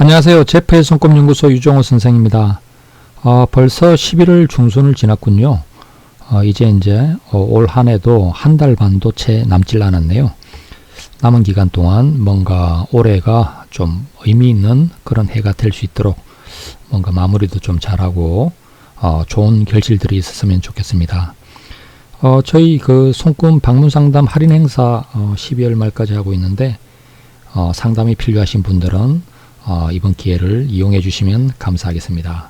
안녕하세요. 제프의 손꼽연구소 유정호 선생입니다. 벌써 11월 중순을 지났군요. 이제 올 한 해도 한 달 반도 채 남질 않았네요. 남은 기간 동안 뭔가 올해가 좀 의미 있는 그런 해가 될 수 있도록 뭔가 마무리도 좀 잘하고 좋은 결실들이 있었으면 좋겠습니다. 저희 그 손금 방문 상담 할인 행사 12월 말까지 하고 있는데 상담이 필요하신 분들은 이번 기회를 이용해 주시면 감사하겠습니다.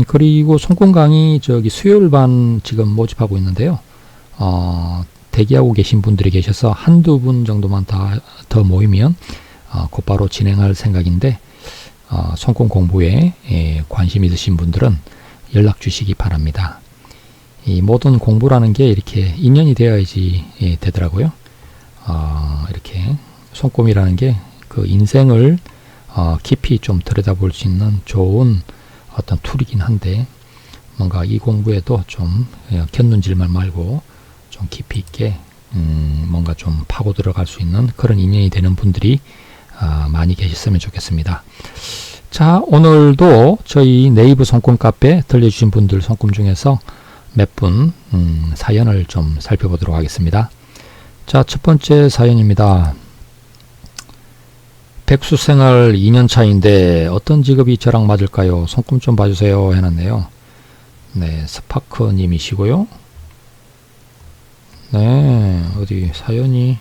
그리고 손금 강의 수요일 반 지금 모집하고 있는데요. 대기하고 계신 분들이 계셔서 한두 분 정도만 더 모이면 곧바로 진행할 생각인데 손금 공부에 관심 있으신 분들은 연락 주시기 바랍니다. 이 모든 공부라는 게 이렇게 인연이 되어야지 되더라고요. 이렇게 손금이라는 게 그 인생을 깊이 좀 들여다볼 수 있는 좋은 어떤 툴이긴 한데 뭔가 이 공부에도 좀 곁눈질만 말고 좀 깊이 있게 뭔가 좀 파고 들어갈 수 있는 그런 인연이 되는 분들이 많이 계셨으면 좋겠습니다. 자, 오늘도 저희 네이버 손금 카페 들려주신 분들 손금 중에서 몇 분 사연을 좀 살펴보도록 하겠습니다. 자, 첫 번째 사연입니다. 백수생활 2년 차인데 어떤 직업이 저랑 맞을까요? 손금 좀 봐주세요 해놨네요. 네, 스파크님이시고요. 네, 어디 사연이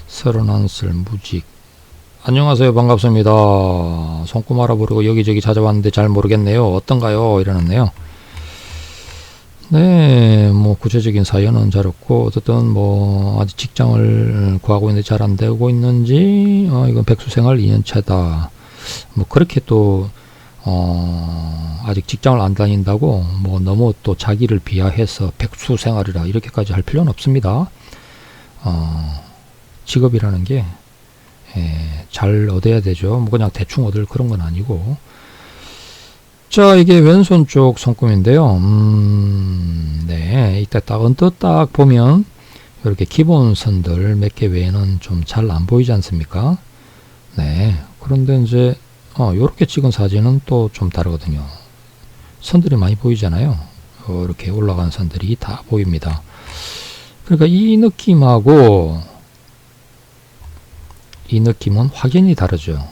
31살 무직. 안녕하세요, 반갑습니다. 손금 알아보려고 여기저기 찾아왔는데 잘 모르겠네요. 어떤가요? 이러는데요. 네, 뭐 구체적인 사연은 잘 없고 어쨌든 뭐 아직 직장을 구하고 있는데 잘 안 되고 있는지 이건 백수생활 2년차다. 뭐 그렇게 또 아직 직장을 안 다닌다고 뭐 너무 또 자기를 비하해서 백수생활이라 이렇게까지 할 필요는 없습니다. 직업이라는 게 잘 얻어야 되죠. 뭐 그냥 대충 얻을 그런 건 아니고. 자, 이게 왼손 쪽 손금인데요. 네, 이따 언뜻 딱 보면 이렇게 기본 선들 몇 개 외에는 좀 잘 안 보이지 않습니까? 네, 그런데 이제 요렇게 찍은 사진은 또 좀 다르거든요. 선들이 많이 보이잖아요. 이렇게 올라간 선들이 다 보입니다. 그러니까 이 느낌하고 이 느낌은 확연히 다르죠.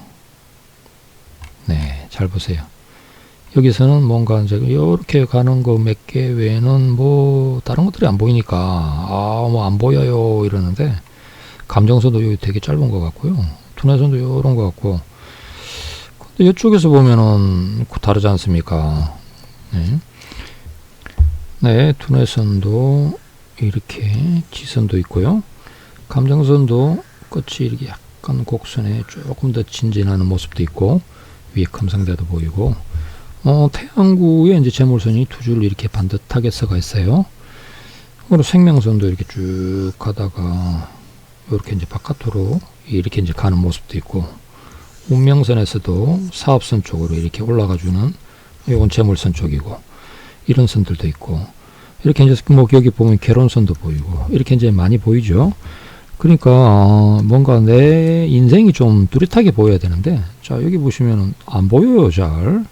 네, 잘 보세요. 여기서는 뭔가 이제 이렇게 가는 거 몇 개 외에는 뭐 다른 것들이 안 보이니까 뭐 안 보여요 이러는데, 감정선도 여기 되게 짧은 것 같고요. 투뇌선도 이런 것 같고. 근데 이쪽에서 보면은 다르지 않습니까? 네, 네, 투뇌선도 이렇게 지선도 있고요. 감정선도 끝이 이렇게 약간 곡선에 조금 더 진진하는 모습도 있고, 위에 금성대도 보이고. 태양구에 이제 재물선이 두 줄 이렇게 반듯하게 서가 있어요. 그리고 생명선도 이렇게 쭉 가다가 이렇게 이제 바깥으로 이렇게 이제 가는 모습도 있고, 운명선에서도 사업선 쪽으로 이렇게 올라가주는 이건 재물선 쪽이고, 이런 선들도 있고, 이렇게 이제 뭐 여기 보면 결혼선도 보이고, 이렇게 이제 많이 보이죠. 그러니까 뭔가 내 인생이 좀 뚜렷하게 보여야 되는데, 자, 여기 보시면은 안 보여요, 잘.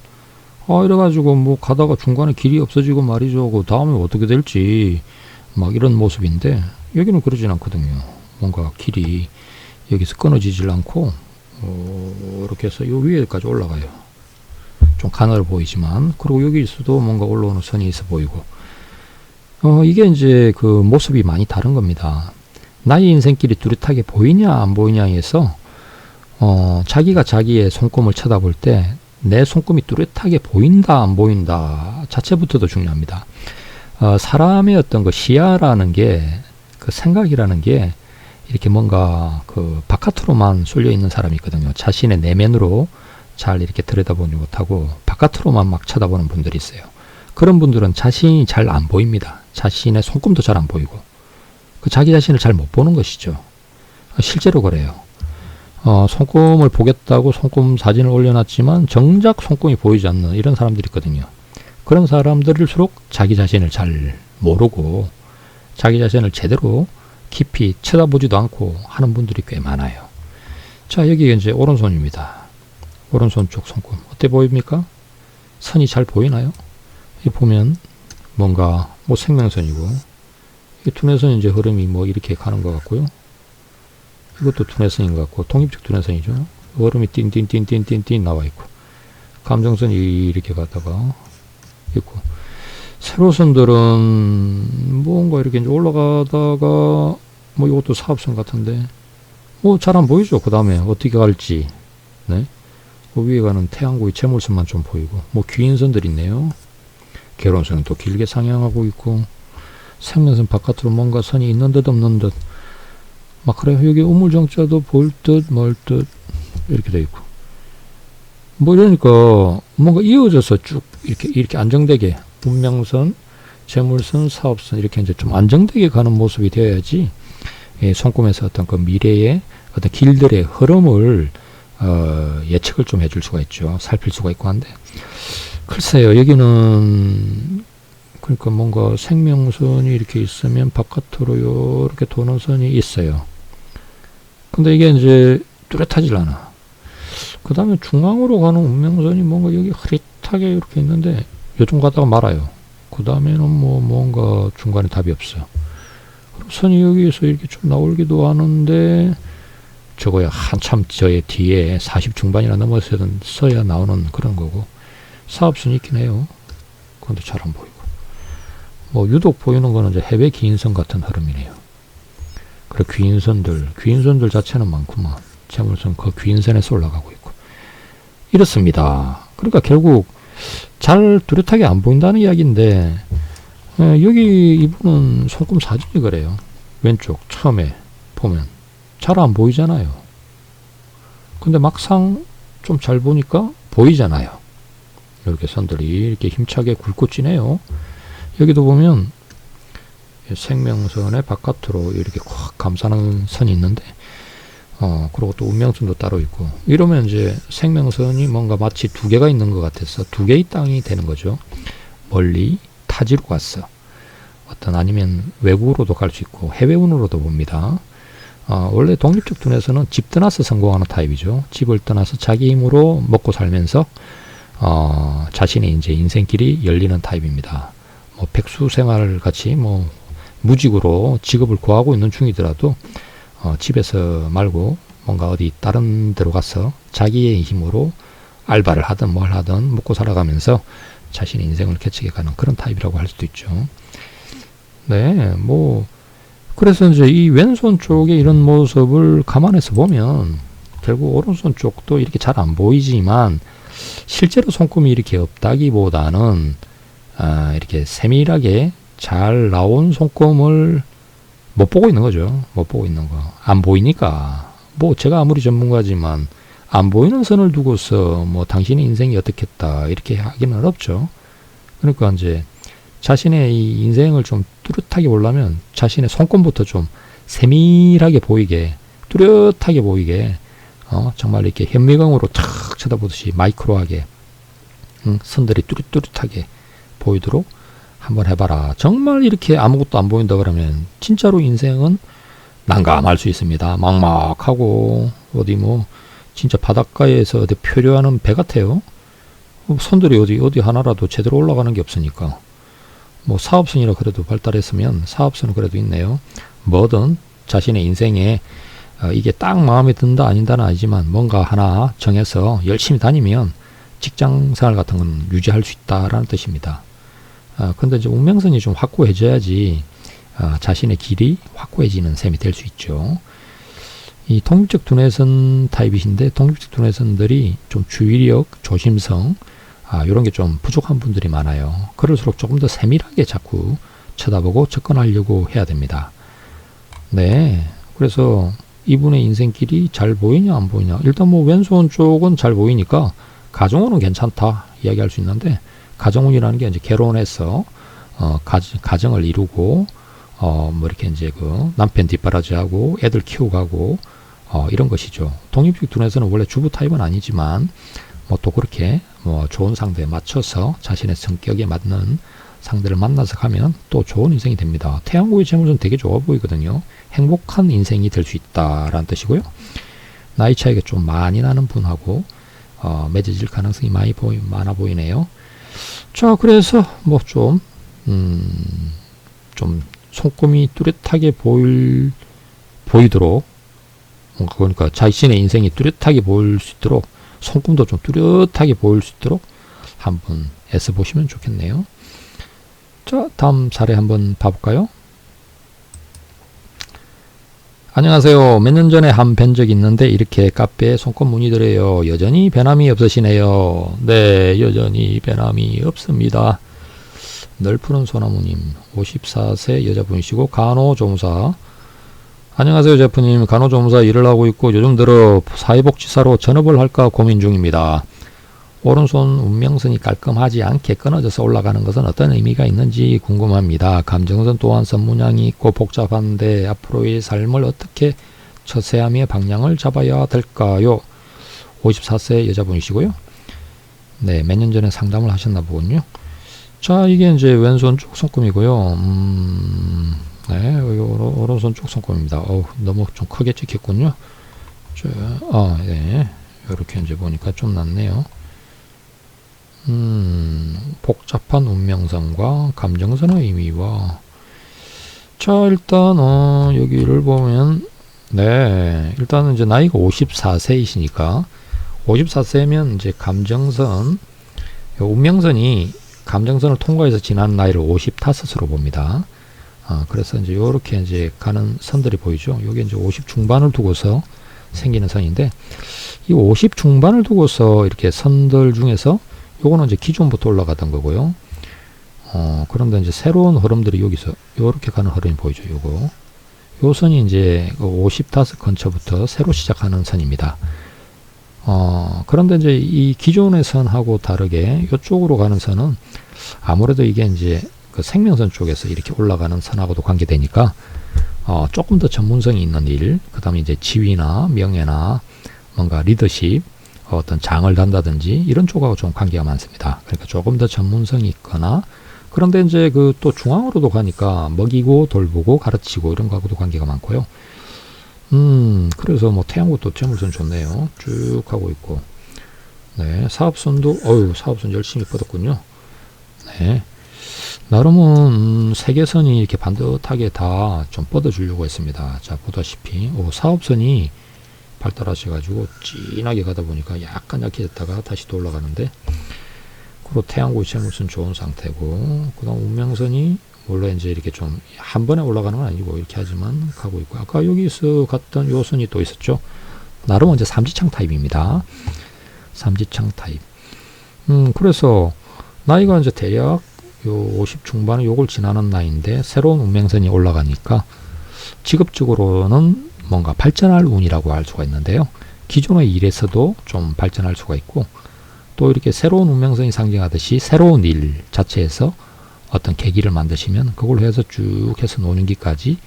이래가지고 뭐 가다가 중간에 길이 없어지고 말이죠. 그 다음에 어떻게 될지 막 이런 모습인데, 여기는 그러진 않거든요. 뭔가 길이 여기서 끊어지질 않고 이렇게 해서 요 위에까지 올라가요. 좀 가늘어 보이지만, 그리고 여기서도 뭔가 올라오는 선이 있어 보이고. 이게 이제 그 모습이 많이 다른 겁니다. 나의 인생길이 뚜렷하게 보이냐 안 보이냐에서 자기가 자기의 손금을 쳐다볼 때 내 손금이 뚜렷하게 보인다 안 보인다 자체부터도 중요합니다. 사람의 어떤 그 시야라는 게, 그 생각이라는 게 이렇게 뭔가 그 바깥으로만 쏠려 있는 사람이 있거든요. 자신의 내면으로 잘 이렇게 들여다보지 못하고 바깥으로만 막 쳐다보는 분들이 있어요. 그런 분들은 자신이 잘 안 보입니다. 자신의 손금도 잘 안 보이고, 그 자기 자신을 잘 못 보는 것이죠. 실제로 그래요. 손금을 보겠다고 손금 사진을 올려놨지만 정작 손금이 보이지 않는 이런 사람들이 있거든요. 그런 사람들일수록 자기 자신을 잘 모르고 자기 자신을 제대로 깊이 쳐다보지도 않고 하는 분들이 꽤 많아요. 자, 여기 이제 오른손입니다. 오른손 쪽 손금. 어때 보입니까? 선이 잘 보이나요? 이 보면 뭔가 뭐 생명선이고, 이 투뇌선 이제 흐름이 뭐 이렇게 가는 것 같고요. 이것도 투뇌선인 것 같고, 독립적 투뇌선이죠. 흐름이 띵띵띵띵띵띵 나와 있고, 감정선이 이렇게 가다가 있고, 세로선들은 뭔가 이렇게 이제 올라가다가 뭐 이것도 사업선 같은데 뭐 잘 안 보이죠. 그 다음에 어떻게 갈지. 네. 그 위에 가는 태양고의 재물선만 좀 보이고, 뭐 귀인선들 있네요. 개론선은 또 길게 상향하고 있고, 생명선 바깥으로 뭔가 선이 있는 듯 없는 듯, 막 그래요. 여기 우물정자도 볼 듯 말 듯 이렇게 돼 있고, 뭐 이러니까 뭔가 이어져서 쭉 이렇게 안정되게 운명선, 재물선, 사업선 이렇게 이제 좀 안정되게 가는 모습이 되어야지 손금에서 어떤 그 미래의 어떤 길들의 흐름을 예측을 좀 해줄 수가 있죠. 살필 수가 있고 한데, 글쎄요, 여기는 그러니까 뭔가 생명선이 이렇게 있으면 바깥으로 이렇게 도는 선이 있어요. 근데 이게 이제 뚜렷하질 않아. 그 다음에 중앙으로 가는 운명선이 뭔가 여기 흐릿하게 이렇게 있는데 요즘 가다가 말아요. 그 다음에는 뭐 뭔가 중간에 답이 없어요. 선이 여기에서 이렇게 좀 나오기도 하는데, 저거야 한참 저의 뒤에 40 중반이나 넘어서야 나오는 그런 거고, 사업선이 있긴 해요. 그런데 잘 안 보이고, 뭐 유독 보이는 거는 이제 해외 기인선 같은 흐름이네요. 그리고 귀인선들 자체는 많구만. 재물선 그 귀인선에서 올라가고 있고 이렇습니다. 그러니까 결국 잘 뚜렷하게 안 보인다는 이야기인데, 여기 이분은 손금 사진이 그래요. 왼쪽 처음에 보면 잘 안 보이잖아요. 근데 막상 좀 잘 보니까 보이잖아요. 이렇게 선들이 이렇게 힘차게 굵고 찌네요. 여기도 보면 생명선의 바깥으로 이렇게 확 감싸는 선이 있는데, 그리고 또 운명선도 따로 있고, 이러면 이제 생명선이 뭔가 마치 두 개가 있는 것 같아서 두 개의 땅이 되는 거죠. 멀리 타지로 갔어. 어떤 아니면 외국으로도 갈 수 있고 해외운으로도 봅니다. 원래 독립적 둔에서는 집 떠나서 성공하는 타입이죠. 집을 떠나서 자기 힘으로 먹고 살면서 자신의 이제 인생길이 열리는 타입입니다. 뭐 백수 생활 같이 뭐 무직으로 직업을 구하고 있는 중이더라도 집에서 말고 뭔가 어디 다른 데로 가서 자기의 힘으로 알바를 하든 뭘 하든 먹고 살아가면서 자신의 인생을 개척해가는 그런 타입이라고 할 수도 있죠. 네, 뭐 그래서 이제 이 왼손 쪽에 이런 모습을 감안해서 보면 결국 오른손 쪽도 이렇게 잘 안 보이지만 실제로 손금이 이렇게 없다기보다는 이렇게 세밀하게 잘 나온 손금을 못 보고 있는 거죠. 못 보고 있는 거. 안 보이니까 뭐 제가 아무리 전문가지만 안 보이는 선을 두고서 뭐 당신의 인생이 어떻겠다 이렇게 하기는 어렵죠. 그러니까 이제 자신의 이 인생을 좀 뚜렷하게 보려면 자신의 손금부터 좀 세밀하게 보이게, 뚜렷하게 보이게, 정말 이렇게 현미경으로 탁 쳐다보듯이 마이크로하게 선들이 뚜렷뚜렷하게 보이도록 한번 해봐라. 정말 이렇게 아무것도 안 보인다 그러면 진짜로 인생은 난감할 수 있습니다. 막막하고 어디 뭐 진짜 바닷가에서 어디 표류하는 배 같아요. 선들이 어디 하나라도 제대로 올라가는 게 없으니까. 뭐 사업선이라 그래도 발달했으면 사업선은 그래도 있네요. 뭐든 자신의 인생에 이게 딱 마음에 든다 아닌다는 아니지만 뭔가 하나 정해서 열심히 다니면 직장생활 같은 건 유지할 수 있다라는 뜻입니다. 근데 이제 운명선이 좀 확고해져야지 자신의 길이 확고해지는 셈이 될 수 있죠. 이 독립적 두뇌선 타입이신데 독립적 두뇌선들이 좀 주의력, 조심성 이런 게 좀 부족한 분들이 많아요. 그럴수록 조금 더 세밀하게 자꾸 쳐다보고 접근하려고 해야 됩니다. 네, 그래서 이분의 인생길이 잘 보이냐 안 보이냐, 일단 뭐 왼손 쪽은 잘 보이니까 가정운은 괜찮다 이야기할 수 있는데, 가정운이라는 게 이제 결혼해서 가정을 이루고 뭐 이렇게 이제 그 남편 뒷바라지하고 애들 키우고 가고 이런 것이죠. 독립적 두뇌에서는 원래 주부 타입은 아니지만 뭐 또 그렇게 뭐 좋은 상대에 맞춰서 자신의 성격에 맞는 상대를 만나서 가면 또 좋은 인생이 됩니다. 태양고의 재물은 되게 좋아 보이거든요. 행복한 인생이 될 수 있다라는 뜻이고요. 나이 차이가 좀 많이 나는 분하고 맺어질 가능성이 많아 보이네요. 자, 그래서 뭐 좀 손금이 뚜렷하게 보이도록, 그러니까 자신의 인생이 뚜렷하게 보일 수 있도록, 손금도 좀 뚜렷하게 보일 수 있도록 한번 애써 보시면 좋겠네요. 자, 다음 사례 한번 봐볼까요? 안녕하세요. 몇 년 전에 한 뵌 적이 있는데 이렇게 카페에 손금 문의드려요. 여전히 변함이 없으시네요. 네, 여전히 변함이 없습니다. 널푸른 소나무님, 54세 여자분이시고 간호조무사. 안녕하세요, 제프님. 간호조무사 일을 하고 있고 요즘 들어 사회복지사로 전업을 할까 고민 중입니다. 오른손 운명선이 깔끔하지 않게 끊어져서 올라가는 것은 어떤 의미가 있는지 궁금합니다. 감정선 또한 선문양이 있고 복잡한데 앞으로의 삶을 어떻게 처세하며 방향을 잡아야 될까요? 54세 여자분이시고요. 네, 몇 년 전에 상담을 하셨나 보군요. 자, 이게 이제 왼손 쪽 손금이고요. 네, 오른손 쪽 손금입니다. 너무 좀 크게 찍혔군요. 네, 이렇게 이제 보니까 좀 낫네요. 복잡한 운명선과 감정선의 의미와, 자, 일단 여기를 보면, 네, 일단은 이제 나이가 54세이시니까 54세면 이제 감정선, 운명선이 감정선을 통과해서 지난 나이를 55으로 봅니다. 그래서 이제 요렇게 이제 가는 선들이 보이죠. 요게 이제 50 중반을 두고서 생기는 선인데, 이 50 중반을 두고서 이렇게 선들 중에서 요거는 이제 기존부터 올라가던 거고요. 그런데 이제 새로운 흐름들이 여기서 요렇게 가는 흐름이 보이죠. 요 선이 이제 55 근처부터 새로 시작하는 선입니다. 그런데 이제 이 기존의 선하고 다르게 이쪽으로 가는 선은 아무래도 이게 이제 그 생명선 쪽에서 이렇게 올라가는 선하고도 관계되니까 조금 더 전문성이 있는 일, 그 다음에 이제 지위나 명예나 뭔가 리더십, 어떤 장을 단다든지 이런 쪽하고 좀 관계가 많습니다. 그러니까 조금 더 전문성이 있거나, 그런데 이제 그 또 중앙으로도 가니까 먹이고 돌보고 가르치고 이런 거하고도 관계가 많고요. 그래서 뭐 태양국도 재물선 좋네요. 쭉 하고 있고, 네, 사업선도 사업선 열심히 뻗었군요. 네, 나름은 세계선이 이렇게 반듯하게 다 좀 뻗어주려고 했습니다. 자, 보다시피 사업선이 발달하셔가지고 진하게 가다 보니까 약간 약해졌다가 다시 또 올라가는데, 그리고 태양고의 재물선 좋은 상태고, 그 다음 운명선이 원래 이제 이렇게 좀 한 번에 올라가는 건 아니고 이렇게 하지만 가고 있고, 아까 여기서 갔던 요 선이 또 있었죠. 나름 이제 삼지창 타입입니다. 삼지창 타입. 그래서 나이가 이제 대략 요 50 중반에 요걸 지나는 나이인데 새로운 운명선이 올라가니까 직업적으로는 뭔가 발전할 운이라고 할 수가 있는데요. 기존의 일에서도 좀 발전할 수가 있고, 또 이렇게 새로운 운명선이 상징하듯이 새로운 일 자체에서 어떤 계기를 만드시면 그걸 해서 쭉 해서 노년기까지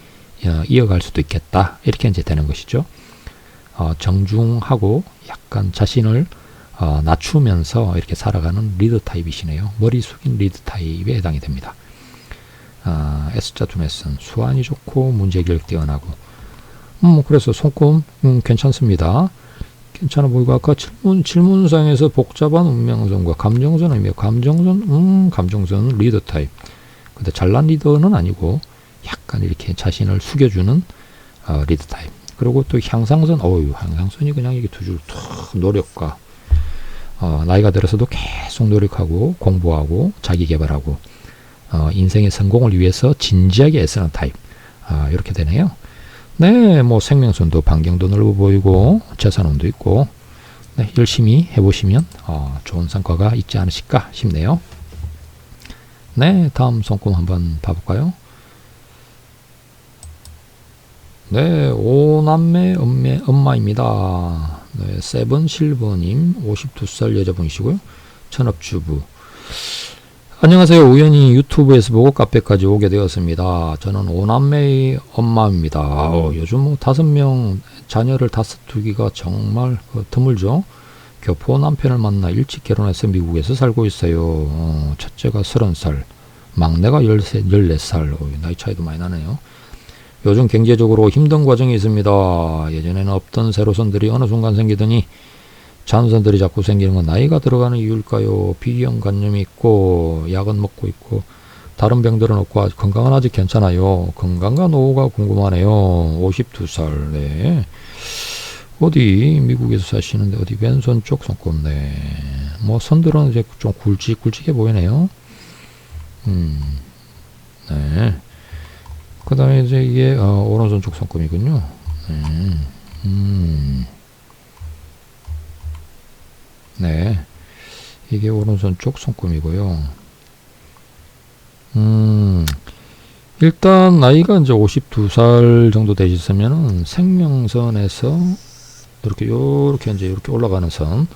이어갈 수도 있겠다. 이렇게 이제 되는 것이죠. 정중하고 약간 자신을 낮추면서 이렇게 살아가는 리더 타입이시네요. 머리 숙인 리더 타입에 해당이 됩니다. S자 두뇌선 수완이 좋고 문제기억 뛰어나고, 그래서 손금 괜찮습니다. 괜찮아 보이고, 아까 질문상에서 복잡한 운명선과 감정선 의미요. 감정선 리더 타입. 근데 잘난 리더는 아니고 약간 이렇게 자신을 숙여주는 리더 타입. 그리고 또 향상선, 향상선이 그냥 이게 두 줄 툭 노력과, 나이가 들어서도 계속 노력하고 공부하고 자기 개발하고 인생의 성공을 위해서 진지하게 애쓰는 타입. 이렇게 되네요. 네, 뭐 생명선도 반경도 넓어 보이고 재산운도 있고, 네, 열심히 해보시면 좋은 성과가 있지 않으실까 싶네요. 네, 다음 손금 한번 봐볼까요? 네, 5남매 엄마입니다. 네, 세븐실버님, 52살 여자분이시고요. 전업주부. 안녕하세요. 우연히 유튜브에서 보고 카페까지 오게 되었습니다. 저는 5남매의 엄마입니다. 요즘 뭐 5명 자녀를 두기가 정말 드물죠. 교포 남편을 만나 일찍 결혼해서 미국에서 살고 있어요. 첫째가 30살, 막내가 14살, 나이 차이도 많이 나네요. 요즘 경제적으로 힘든 과정이 있습니다. 예전에는 없던 세로선들이 어느 순간 생기더니 잔선들이 자꾸 생기는 건 나이가 들어가는 이유일까요? 비경관념이 있고 약은 먹고 있고 다른 병들은 없고 아직 건강은 아직 괜찮아요. 건강과 노후가 궁금하네요. 52살. 네. 어디 미국에서 사시는데 어디 왼손 쪽 손꼽. 네. 뭐 선들은 이제 좀 굵직굵직해 보이네요. 네. 그 다음에 이제 이게 오른손 쪽 손금이군요. 네. 이게 오른손 쪽 손금이고요. 일단 나이가 이제 52살 정도 되셨으면은 생명선에서 요렇게 이제 이렇게 올라가는 선,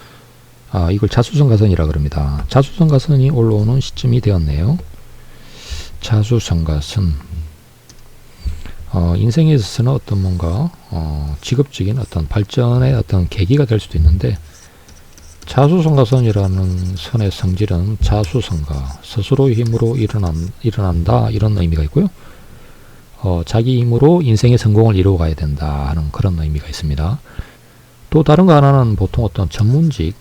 이걸 자수성가선이라 그럽니다. 자수성가선이 올라오는 시점이 되었네요. 자수성가선. 인생에 있어서는 어떤 뭔가 직업적인 어떤 발전의 어떤 계기가 될 수도 있는데, 자수성가선이라는 선의 성질은 자수성가, 스스로의 힘으로 일어난다, 이런 의미가 있고요. 자기 힘으로 인생의 성공을 이루어 가야 된다 하는 그런 의미가 있습니다. 또 다른 거 하나는 보통 어떤 전문직,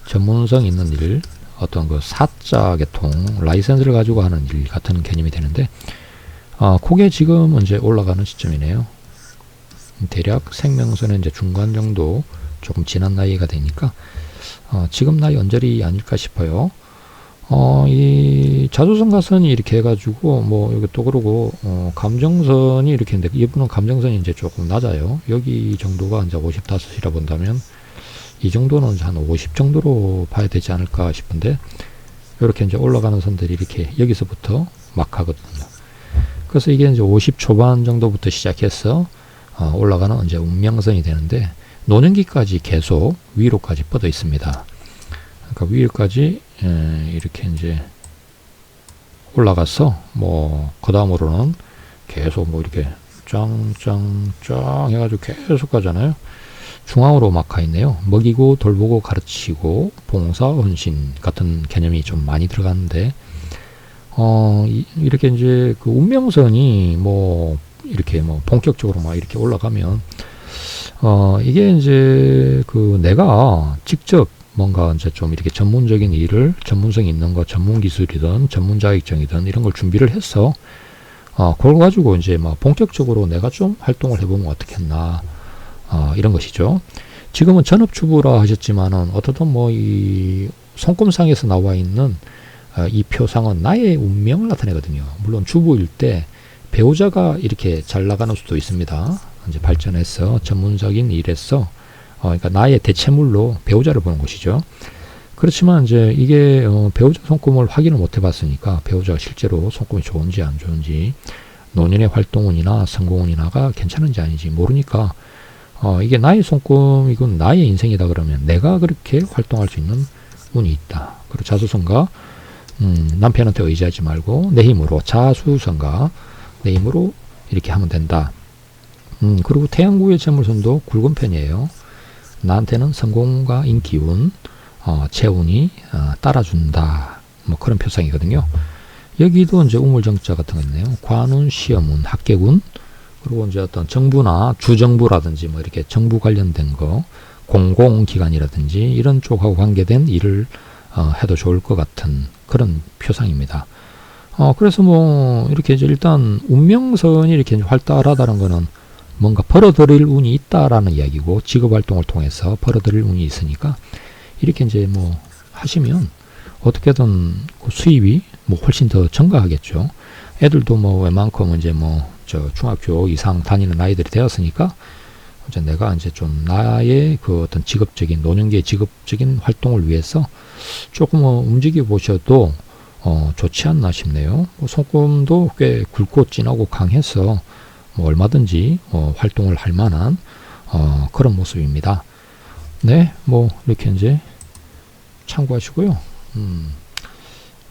전문성 있는 일, 어떤 그 사자 계통, 라이센스를 가지고 하는 일 같은 개념이 되는데, 그게 지금 이제 올라가는 시점이네요. 대략 생명선의 이제 중간 정도 조금 지난 나이가 되니까 지금 나이 언저리 아닐까 싶어요. 이 자수성가선이 이렇게 해가지고 뭐 여기 또 그러고 감정선이 이렇게 있는데 이분은 감정선이 이제 조금 낮아요. 여기 정도가 이제 55이라 본다면 이 정도는 한 50 정도로 봐야 되지 않을까 싶은데, 이렇게 이제 올라가는 선들이 이렇게 여기서부터 막 하거든요. 그래서 이게 이제 50 초반 정도부터 시작해서 올라가는 이제 운명선이 되는데, 노년기까지 계속 위로까지 뻗어 있습니다. 그러니까 위로까지 이렇게 이제 올라가서 뭐 그 다음으로는 계속 뭐 이렇게 짱짱짱 해가지고 계속 가잖아요. 중앙으로 막 가 있네요. 먹이고 돌보고 가르치고 봉사 헌신 같은 개념이 좀 많이 들어가는데, 이렇게 이제 그 운명선이 뭐 이렇게 뭐 본격적으로 막 이렇게 올라가면 이게 이제 그 내가 직접 뭔가 이제 좀 이렇게 전문적인 일을, 전문성 있는 거, 전문 기술이든 전문 자격증이든 이런 걸 준비를 해서 그걸 가지고 이제 막 본격적으로 내가 좀 활동을 해보면 어떻겠나, 이런 것이죠. 지금은 전업주부라 하셨지만은 어떻든 뭐 이 손금상에서 나와 있는 이 표상은 나의 운명을 나타내거든요. 물론 주부일 때 배우자가 이렇게 잘 나가는 수도 있습니다. 이제 발전해서 전문적인 일에서 그러니까 나의 대체물로 배우자를 보는 것이죠. 그렇지만 이제 이게 배우자 손금을 확인을 못 해봤으니까 배우자가 실제로 손금이 좋은지 안 좋은지, 노년의 활동운이나 성공운이나가 괜찮은지 아닌지 모르니까 이게 나의 손금, 이건 나의 인생이다 그러면 내가 그렇게 활동할 수 있는 운이 있다. 그리고 자수성가, 남편한테 의지하지 말고 내 힘으로, 자수성가, 내 힘으로 이렇게 하면 된다. 그리고 태양구의 재물선도 굵은 편이에요. 나한테는 성공과 인기운, 재운이 따라준다. 뭐 그런 표상이거든요. 여기도 이제 우물정자 같은 거 있네요. 관운, 시험운, 합격운, 그리고 이제 어떤 정부나 주정부라든지 뭐 이렇게 정부 관련된 거, 공공기관이라든지 이런 쪽하고 관계된 일을 해도 좋을 것 같은 그런 표상입니다. 그래서 뭐 이렇게 이제 일단 운명선이 이렇게 활달하다는 거는 뭔가 벌어들일 운이 있다라는 이야기고, 직업 활동을 통해서 벌어들일 운이 있으니까 이렇게 이제 뭐 하시면 어떻게든 그 수입이 뭐 훨씬 더 증가하겠죠. 애들도 뭐 웬만큼 이제 뭐 저 중학교 이상 다니는 아이들이 되었으니까 이제 내가 이제 좀 나의 그 어떤 직업적인, 노년기의 직업적인 활동을 위해서 조금 움직여 보셔도 좋지 않나 싶네요. 뭐 손금도 꽤 굵고 진하고 강해서 뭐 얼마든지 활동을 할 만한 그런 모습입니다. 네, 뭐 이렇게 이제 참고하시고요.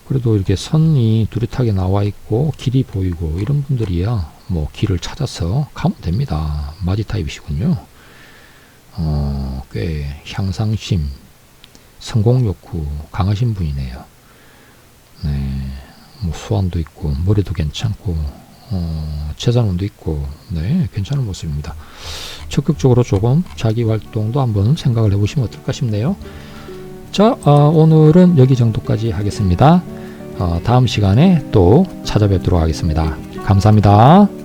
그래도 이렇게 선이 뚜렷하게 나와 있고 길이 보이고 이런 분들이야 뭐 길을 찾아서 가면 됩니다. 마지 타입이시군요. 꽤 향상심, 성공 욕구 강하신 분이네요. 네, 뭐 수완도 있고 머리도 괜찮고 재산운도 있고, 네, 괜찮은 모습입니다. 적극적으로 조금 자기 활동도 한번 생각을 해보시면 어떨까 싶네요. 자, 오늘은 여기 정도까지 하겠습니다. 다음 시간에 또 찾아뵙도록 하겠습니다. 감사합니다.